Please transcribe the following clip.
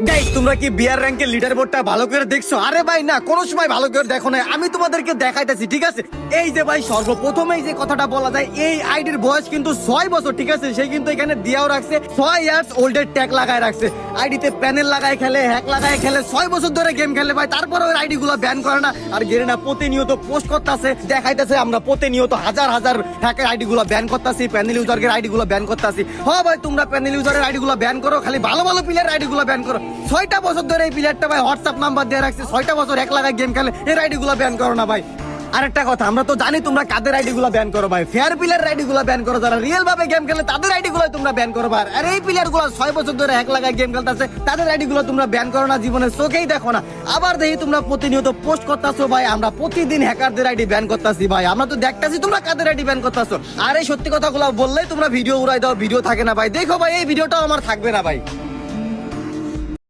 Guys তোমরা কি বিয়ার র্যাঙ্কের লিডার বোর্ডটা ভালো করে দেখছো? আরে ভাই না, কোনো সময় ভালো করে দেখো না, আমি তোমাদেরকে দেখাইতেছি, ঠিক আছে? এই যে ভাই সর্বপ্রথমেই যে কথাটা বলা যায়, এই আইডির বয়স কিন্তু 6 বছর, ঠিক আছে? সে কিন্তু এখানে দিয়াও রাখছে 6 ইয়ার্স ওল্ডের ট্যাগ লাগায় রাখছে, আইডিতে প্যানেল লাগায় খেলে, হ্যাক লাগায় খেলে, 6 বছর ধরে গেম খেলে ভাই, তারপরে ওই আইডি গুলো ব্যান করে না। আর গেরিনা প্রতিনিয়ত পোস্ট করতেছে, দেখাইতেছে আমরা প্রতিনিয়ত হাজার হাজার হ্যাকের আইডি গুলো ব্যান করতেছি, প্যানেল ইউজারের আইডি গুলো ব্যান করতেছি। হ্যাঁ ভাই, তোমরা প্যানেল ইউজারের আইডি গুলো ব্যান করো, খালি ভালো ভালো প্লেয়ার আইডি গুলো ব্যান করো। 6টা বছর ধরে এই প্লেয়ারটা ভাই হোয়াটসঅ্যাপ নাম্বার দিয়ে রাখছে, 6টা বছর এক লাগায় গেম খেলে, এর আইডি গুলো ব্যান করো না ভাই। আরেকটা কথা, আমরা তো জানি তোমরা কাদের আইডি গুলো ব্যান করো ভাই, ফেয়ার প্লেয়ার আইডি গুলো ব্যান করো, যারা রিয়েল ভাবে গেম খেলে তাদের আইডি গুলো তোমরা ব্যান করো ভাই। আর এই প্লেয়ার গুলো 6 বছর ধরে এক লাগায় গেম খেলতেছে, তাদের আইডি গুলো তোমরা ব্যান করো না, জীবনে চোখেই দেখো না। আবার দেখি তোমরা প্রতিনিয়ত পোস্ট করতেছো ভাই, আমরা প্রতিদিন হ্যাকারদের আইডি ব্যান করতেছি ভাই, আমরা তো দেখতেছি তোমরা কাদের আইডি ব্যান করতেছো। আর এই সত্যি কথাগুলো বললেই তোমরা ভিডিও উড়াই দাও, ভিডিও থাকে না ভাই। দেখো ভাই, এই ভিডিওটাও আমার থাকবে না ভাই।